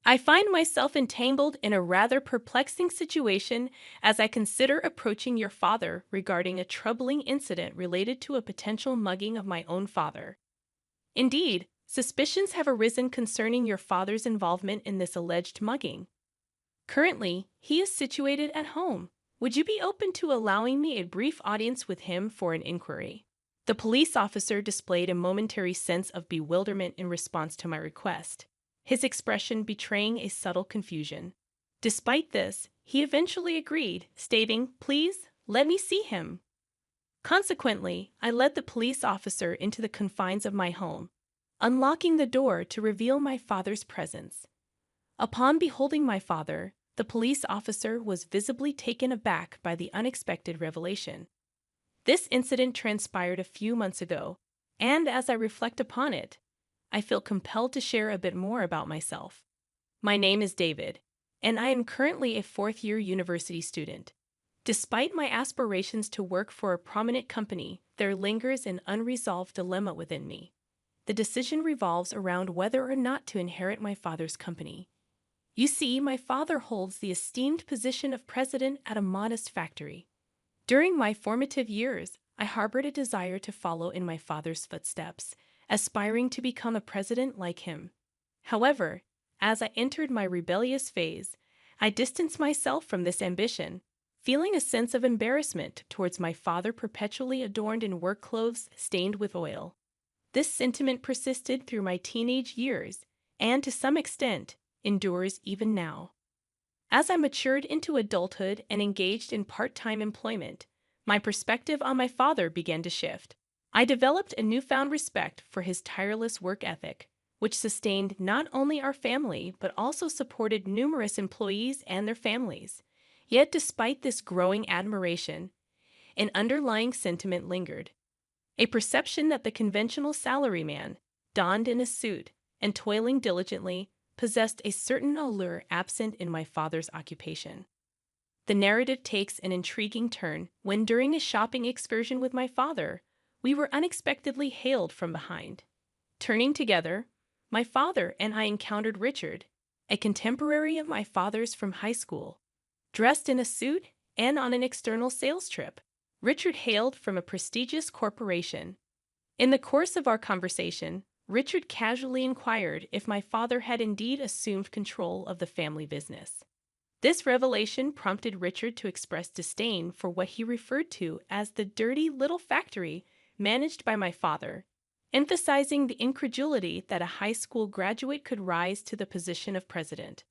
I find myself entangled in a rather perplexing situation as I consider approaching your father regarding a troubling incident related to a potential mugging of my own father. Indeed, suspicions have arisen concerning your father's involvement in this alleged mugging. Currently, he is situated at home. Would you be open to allowing me a brief audience with him for an inquiry? The police officer displayed a momentary sense of bewilderment in response to my request, his expression betraying a subtle confusion. Despite this, he eventually agreed, stating, "Please, let me see him." Consequently, I led the police officer into the confines of my home, unlocking the door to reveal my father's presence. Upon beholding my father, the police officer was visibly taken aback by the unexpected revelation. This incident transpired a few months ago, and as I reflect upon it, I feel compelled to share a bit more about myself. My name is David, and I am currently a fourth-year university student. Despite my aspirations to work for a prominent company, there lingers an unresolved dilemma within me. The decision revolves around whether or not to inherit my father's company. You see, my father holds the esteemed position of president at a modest factory. During my formative years, I harbored a desire to follow in my father's footsteps, aspiring to become a president like him. However, as I entered my rebellious phase, I distanced myself from this ambition, feeling a sense of embarrassment towards my father perpetually adorned in work clothes stained with oil. This sentiment persisted through my teenage years, and to some extent, endures even now. As I matured into adulthood and engaged in part-time employment, my perspective on my father began to shift. I developed a newfound respect for his tireless work ethic, which sustained not only our family but also supported numerous employees and their families. Yet despite this growing admiration, an underlying sentiment lingered. A perception that the conventional salaryman, donned in a suit and toiling diligently, possessed a certain allure absent in my father's occupation. The narrative takes an intriguing turn when, during a shopping excursion with my father, we were unexpectedly hailed from behind. Turning together, my father and I encountered Richard, a contemporary of my father's from high school. Dressed in a suit and on an external sales trip, Richard hailed from a prestigious corporation. In the course of our conversation, Richard casually inquired if my father had indeed assumed control of the family business. This revelation prompted Richard to express disdain for what he referred to as the dirty little factory managed by my father, emphasizing the incredulity that a high school graduate could rise to the position of president.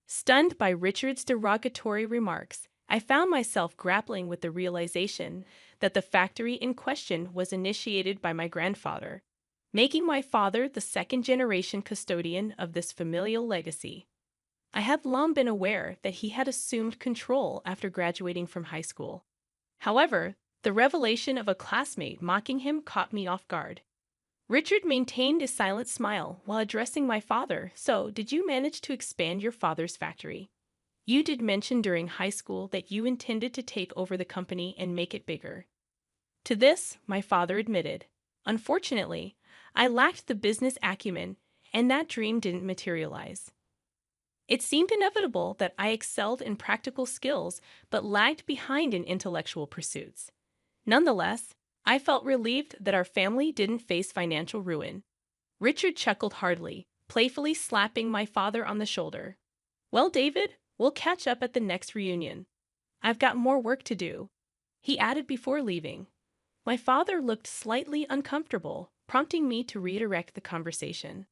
Stunned by Richard's derogatory remarks, I found myself grappling with the realization that the factory in question was initiated by my grandfather, making my father the second-generation custodian of this familial legacy. I had long been aware that he had assumed control after graduating from high school. However, the revelation of a classmate mocking him caught me off guard. Richard maintained a silent smile while addressing my father. "So, did you manage to expand your father's factory? You did mention during high school that you intended to take over the company and make it bigger." To this, my father admitted, "Unfortunately, I lacked the business acumen, and that dream didn't materialize. It seemed inevitable that I excelled in practical skills but lagged behind in intellectual pursuits. Nonetheless, I felt relieved that our family didn't face financial ruin." Richard chuckled heartily, playfully slapping my father on the shoulder. "Well, David, we'll catch up at the next reunion. I've got more work to do," he added before leaving. My father looked slightly uncomfortable, prompting me to redirect the conversation.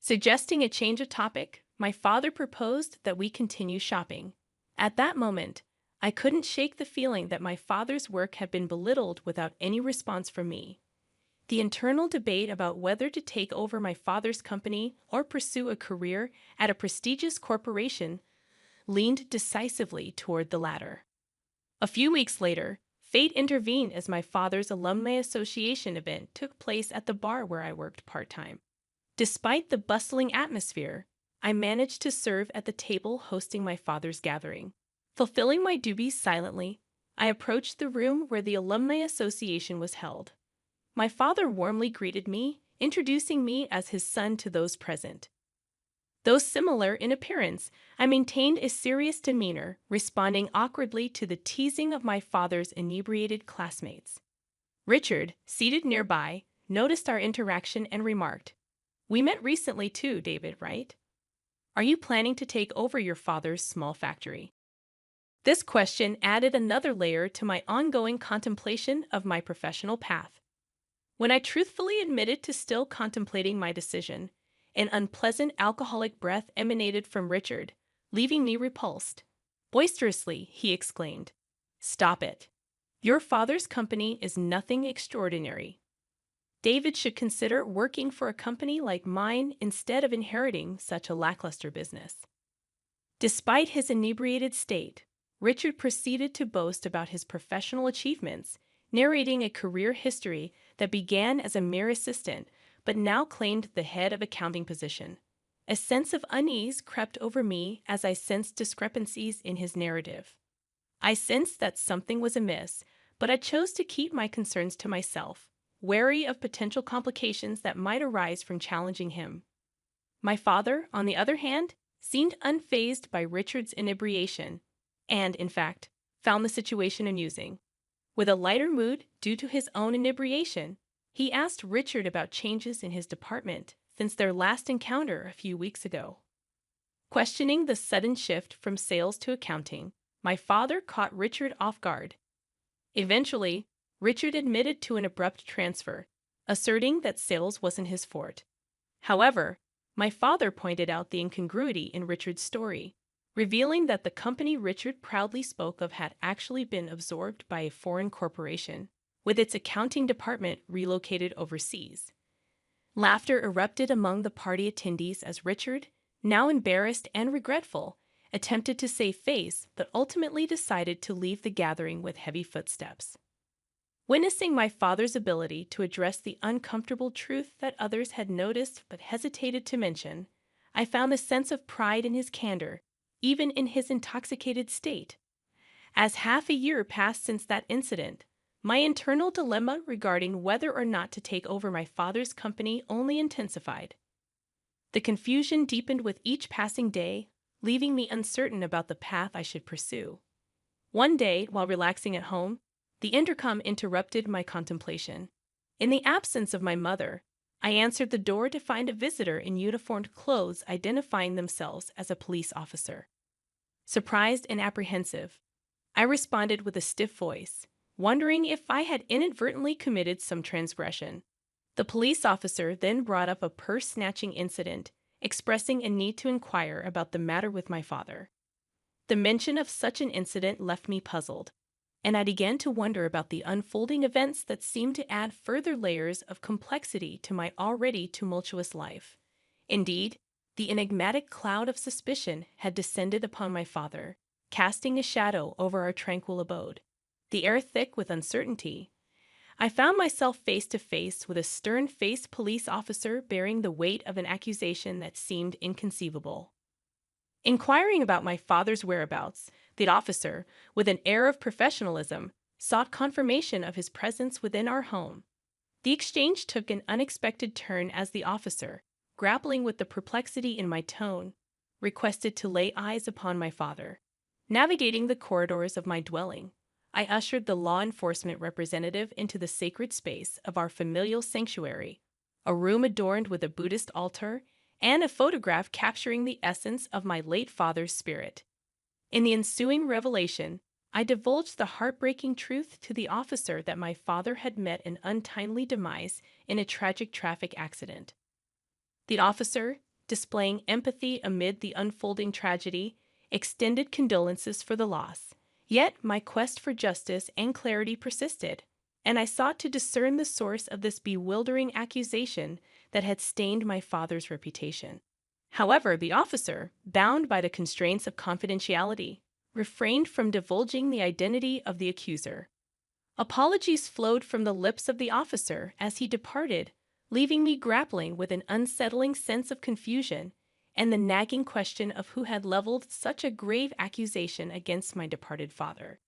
Suggesting a change of topic, my father proposed that we continue shopping. At that moment, I couldn't shake the feeling that my father's work had been belittled without any response from me. The internal debate about whether to take over my father's company or pursue a career at a prestigious corporation leaned decisively toward the latter. A few weeks later, fate intervened as my father's Alumni Association event took place at the bar where I worked part-time. Despite the bustling atmosphere, I managed to serve at the table hosting my father's gathering. Fulfilling my duties silently, I approached the room where the Alumni Association was held. My father warmly greeted me, introducing me as his son to those present. Though similar in appearance, I maintained a serious demeanor, responding awkwardly to the teasing of my father's inebriated classmates. Richard, seated nearby, noticed our interaction and remarked, "We met recently too, David, right? Are you planning to take over your father's small factory?" This question added another layer to my ongoing contemplation of my professional path. When I truthfully admitted to still contemplating my decision, an unpleasant alcoholic breath emanated from Richard, leaving me repulsed. Boisterously, he exclaimed, "Stop it. Your father's company is nothing extraordinary. David should consider working for a company like mine instead of inheriting such a lackluster business." Despite his inebriated state, Richard proceeded to boast about his professional achievements, narrating a career history that began as a mere assistant but now claimed the head of accounting position. A sense of unease crept over me as I sensed discrepancies in his narrative. I sensed that something was amiss, but I chose to keep my concerns to myself, wary of potential complications that might arise from challenging him. My father, on the other hand, seemed unfazed by Richard's inebriation, and, in fact, found the situation amusing. With a lighter mood due to his own inebriation, he asked Richard about changes in his department since their last encounter a few weeks ago. Questioning the sudden shift from sales to accounting, my father caught Richard off guard. Eventually, Richard admitted to an abrupt transfer, asserting that sales wasn't his forte. However, my father pointed out the incongruity in Richard's story, revealing that the company Richard proudly spoke of had actually been absorbed by a foreign corporation, with its accounting department relocated overseas. Laughter erupted among the party attendees as Richard, now embarrassed and regretful, attempted to save face but ultimately decided to leave the gathering with heavy footsteps. Witnessing my father's ability to address the uncomfortable truth that others had noticed but hesitated to mention, I found a sense of pride in his candor, even in his intoxicated state. As half a year passed since that incident, my internal dilemma regarding whether or not to take over my father's company only intensified. The confusion deepened with each passing day, leaving me uncertain about the path I should pursue. One day, while relaxing at home, the intercom interrupted my contemplation. In the absence of my mother, I answered the door to find a visitor in uniformed clothes identifying themselves as a police officer. Surprised and apprehensive, I responded with a stiff voice, wondering if I had inadvertently committed some transgression. The police officer then brought up a purse-snatching incident, expressing a need to inquire about the matter with my father. The mention of such an incident left me puzzled, and I began to wonder about the unfolding events that seemed to add further layers of complexity to my already tumultuous life. Indeed, the enigmatic cloud of suspicion had descended upon my father, casting a shadow over our tranquil abode. The air thick with uncertainty, I found myself face to face with a stern-faced police officer bearing the weight of an accusation that seemed inconceivable. Inquiring about my father's whereabouts, the officer, with an air of professionalism, sought confirmation of his presence within our home. The exchange took an unexpected turn as the officer, grappling with the perplexity in my tone, requested to lay eyes upon my father. Navigating the corridors of my dwelling, I ushered the law enforcement representative into the sacred space of our familial sanctuary, a room adorned with a Buddhist altar and a photograph capturing the essence of my late father's spirit. In the ensuing revelation, I divulged the heartbreaking truth to the officer that my father had met an untimely demise in a tragic traffic accident. The officer, displaying empathy amid the unfolding tragedy, extended condolences for the loss. Yet my quest for justice and clarity persisted, and I sought to discern the source of this bewildering accusation that had stained my father's reputation. However, the officer, bound by the constraints of confidentiality, refrained from divulging the identity of the accuser. Apologies flowed from the lips of the officer as he departed, leaving me grappling with an unsettling sense of confusion and the nagging question of who had leveled such a grave accusation against my departed father.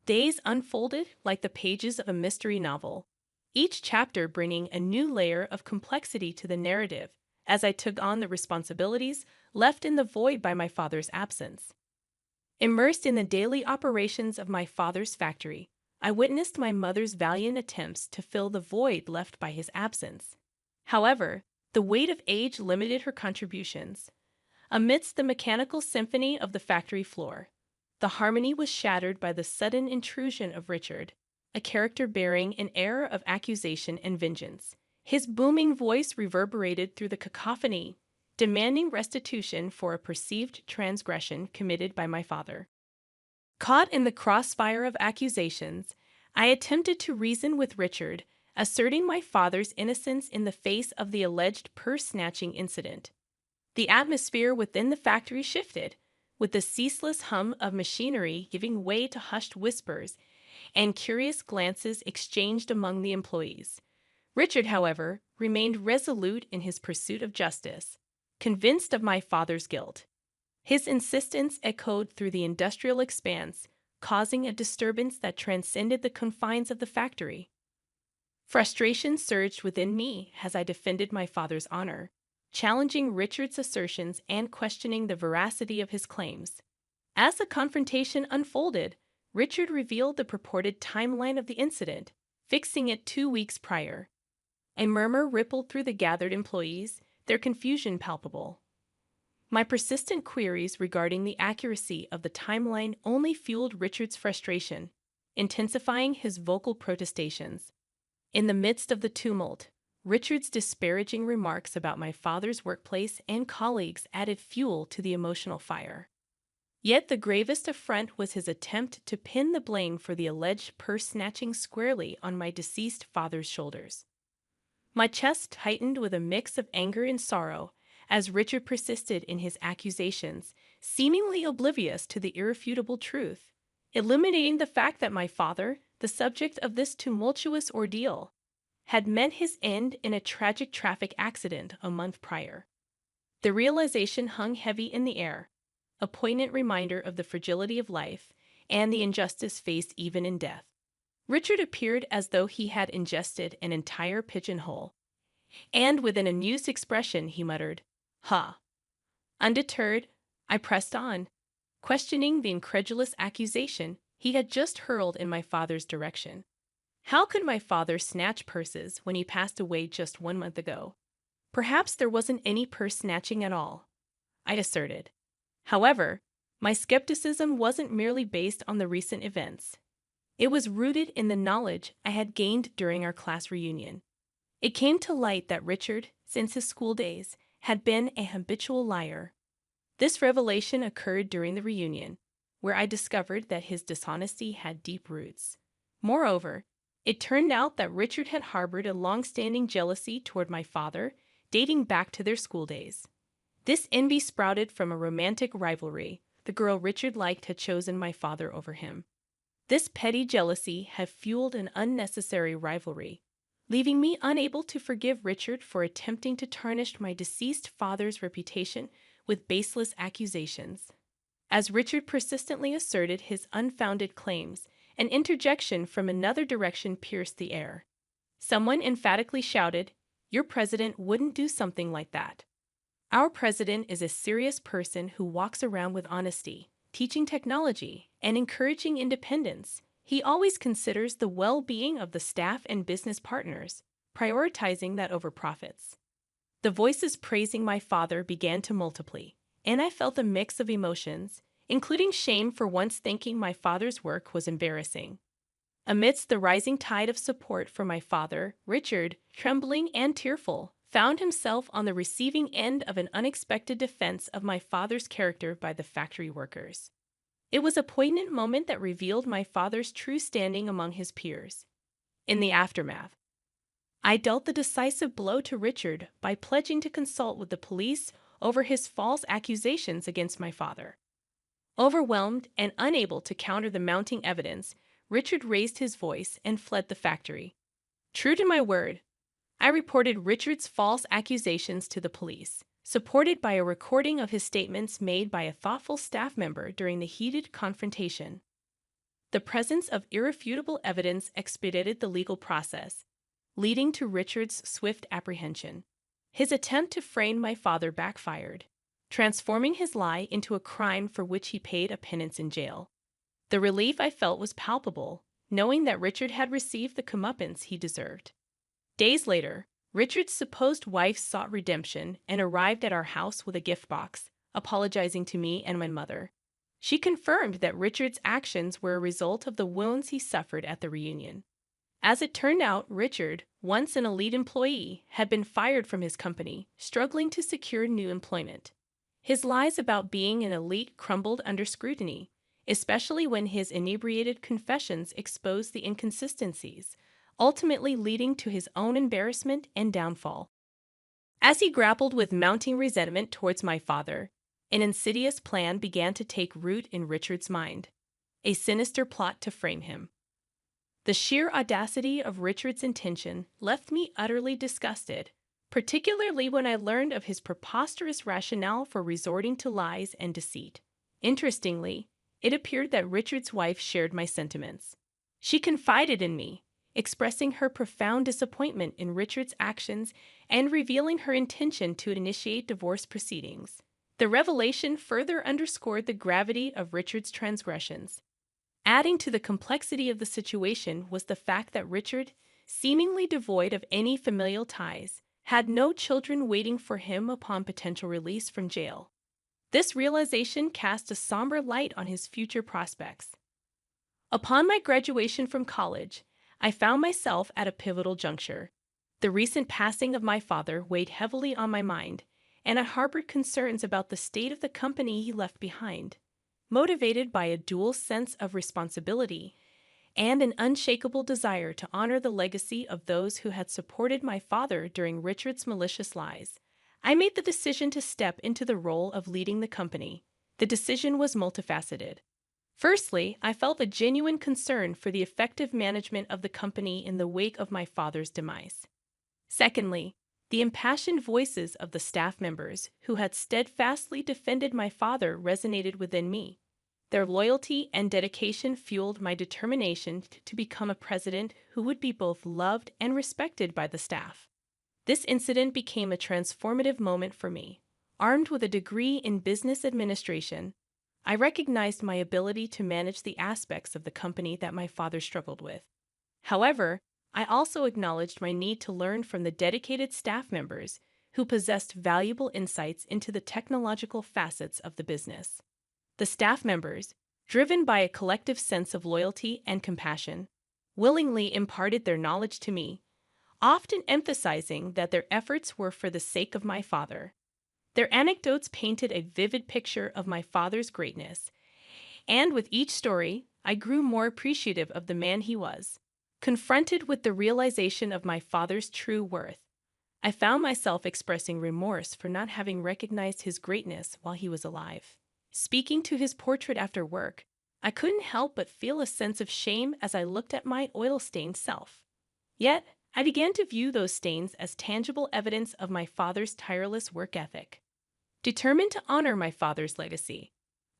Days unfolded like the pages of a mystery novel, each chapter bringing a new layer of complexity to the narrative as I took on the responsibilities left in the void by my father's absence. Immersed in the daily operations of my father's factory, I witnessed my mother's valiant attempts to fill the void left by his absence. However, the weight of age limited her contributions. Amidst the mechanical symphony of the factory floor, the harmony was shattered by the sudden intrusion of Richard, a character bearing an air of accusation and vengeance. His booming voice reverberated through the cacophony, demanding restitution for a perceived transgression committed by my father. Caught in the crossfire of accusations, I attempted to reason with Richard, asserting my father's innocence in the face of the alleged purse-snatching incident. The atmosphere within the factory shifted, with the ceaseless hum of machinery giving way to hushed whispers and curious glances exchanged among the employees. Richard, however, remained resolute in his pursuit of justice, convinced of my father's guilt. His insistence echoed through the industrial expanse, causing a disturbance that transcended the confines of the factory. Frustration surged within me as I defended my father's honor, challenging Richard's assertions and questioning the veracity of his claims. As the confrontation unfolded, Richard revealed the purported timeline of the incident, fixing it 2 weeks prior. A murmur rippled through the gathered employees, their confusion palpable. My persistent queries regarding the accuracy of the timeline only fueled Richard's frustration, intensifying his vocal protestations. In the midst of the tumult, Richard's disparaging remarks about my father's workplace and colleagues added fuel to the emotional fire. Yet the gravest affront was his attempt to pin the blame for the alleged purse-snatching squarely on my deceased father's shoulders. My chest tightened with a mix of anger and sorrow as Richard persisted in his accusations, seemingly oblivious to the irrefutable truth, eliminating the fact that my father, the subject of this tumultuous ordeal, had met his end in a tragic traffic accident a month prior. The realization hung heavy in the air, a poignant reminder of the fragility of life and the injustice faced even in death. Richard appeared as though he had ingested an entire pigeonhole, and with an amused expression he muttered, "Ha!" Undeterred, I pressed on, questioning the incredulous accusation he had just hurled in my father's direction. How could my father snatch purses when he passed away just 1 month ago? Perhaps there wasn't any purse snatching at all, I asserted. However, my skepticism wasn't merely based on the recent events. It was rooted in the knowledge I had gained during our class reunion. It came to light that Richard, since his school days, had been a habitual liar. This revelation occurred during the reunion, where I discovered that his dishonesty had deep roots. Moreover, it turned out that Richard had harbored a long-standing jealousy toward my father, dating back to their school days. This envy sprouted from a romantic rivalry. The girl Richard liked had chosen my father over him. This petty jealousy had fueled an unnecessary rivalry, leaving me unable to forgive Richard for attempting to tarnish my deceased father's reputation with baseless accusations. As Richard persistently asserted his unfounded claims, an interjection from another direction pierced the air. Someone emphatically shouted, "Your president wouldn't do something like that." Our president is a serious person who walks around with honesty, teaching technology, and encouraging independence. He always considers the well-being of the staff and business partners, prioritizing that over profits. The voices praising my father began to multiply, and I felt a mix of emotions, including shame for once thinking my father's work was embarrassing. Amidst the rising tide of support for my father, Richard, trembling and tearful, found himself on the receiving end of an unexpected defense of my father's character by the factory workers. It was a poignant moment that revealed my father's true standing among his peers. In the aftermath, I dealt the decisive blow to Richard by pledging to consult with the police over his false accusations against my father. Overwhelmed and unable to counter the mounting evidence, Richard raised his voice and fled the factory. True to my word, I reported Richard's false accusations to the police, supported by a recording of his statements made by a thoughtful staff member during the heated confrontation. The presence of irrefutable evidence expedited the legal process, leading to Richard's swift apprehension. His attempt to frame my father backfired, transforming his lie into a crime for which he paid a penance in jail. The relief I felt was palpable, knowing that Richard had received the comeuppance he deserved. Days later, Richard's supposed wife sought redemption and arrived at our house with a gift box, apologizing to me and my mother. She confirmed that Richard's actions were a result of the wounds he suffered at the reunion. As it turned out, Richard, once an elite employee, had been fired from his company, struggling to secure new employment. His lies about being an elite crumbled under scrutiny, especially when his inebriated confessions exposed the inconsistencies, ultimately leading to his own embarrassment and downfall. As he grappled with mounting resentment towards my father, an insidious plan began to take root in Richard's mind, a sinister plot to frame him. The sheer audacity of Richard's intention left me utterly disgusted, particularly when I learned of his preposterous rationale for resorting to lies and deceit. Interestingly, it appeared that Richard's wife shared my sentiments. She confided in me, expressing her profound disappointment in Richard's actions and revealing her intention to initiate divorce proceedings. The revelation further underscored the gravity of Richard's transgressions. Adding to the complexity of the situation was the fact that Richard, seemingly devoid of any familial ties, had no children waiting for him upon potential release from jail. This realization cast a somber light on his future prospects. Upon my graduation from college, I found myself at a pivotal juncture. The recent passing of my father weighed heavily on my mind, and I harbored concerns about the state of the company he left behind. Motivated by a dual sense of responsibility and an unshakable desire to honor the legacy of those who had supported my father during Richard's malicious lies, I made the decision to step into the role of leading the company. The decision was multifaceted. Firstly, I felt a genuine concern for the effective management of the company in the wake of my father's demise. Secondly, the impassioned voices of the staff members who had steadfastly defended my father resonated within me. Their loyalty and dedication fueled my determination to become a president who would be both loved and respected by the staff. This incident became a transformative moment for me. Armed with a degree in business administration, I recognized my ability to manage the aspects of the company that my father struggled with. However, I also acknowledged my need to learn from the dedicated staff members who possessed valuable insights into the technological facets of the business. The staff members, driven by a collective sense of loyalty and compassion, willingly imparted their knowledge to me, often emphasizing that their efforts were for the sake of my father. Their anecdotes painted a vivid picture of my father's greatness, and with each story, I grew more appreciative of the man he was. Confronted with the realization of my father's true worth, I found myself expressing remorse for not having recognized his greatness while he was alive. Speaking to his portrait after work, I couldn't help but feel a sense of shame as I looked at my oil-stained self. Yet, I began to view those stains as tangible evidence of my father's tireless work ethic. Determined to honor my father's legacy,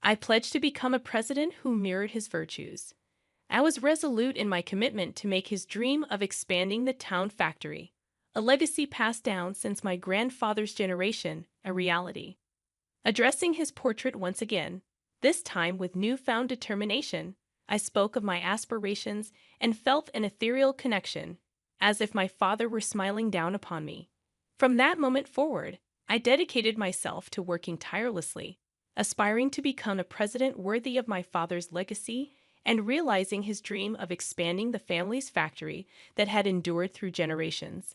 I pledged to become a president who mirrored his virtues. I was resolute in my commitment to make his dream of expanding the town factory, a legacy passed down since my grandfather's generation, a reality. Addressing his portrait once again, this time with newfound determination, I spoke of my aspirations and felt an ethereal connection, as if my father were smiling down upon me. From that moment forward, I dedicated myself to working tirelessly, aspiring to become a president worthy of my father's legacy and realizing his dream of expanding the family's factory that had endured through generations.